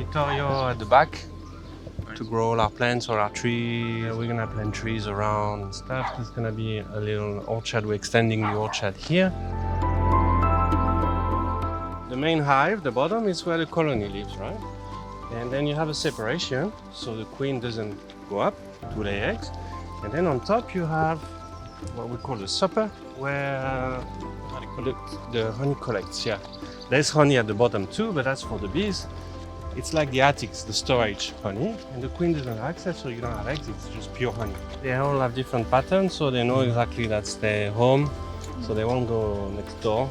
territorio at the back to grow all our plants or our trees. We're gonna plant trees around and stuff. There's gonna be a little orchard. We're extending the orchard here. The main hive, the bottom, is where the colony lives, right? And then you have a separation, so the queen doesn't go up to lay eggs. And then on top you have what we call the supper, where the honey collects, yeah. There's honey at the bottom too, but that's for the bees. It's like the attics, the storage honey, and the queen doesn't have access, so you don't have eggs, it's just pure honey. They all have different patterns, so they know exactly that's their home, so they won't go next door.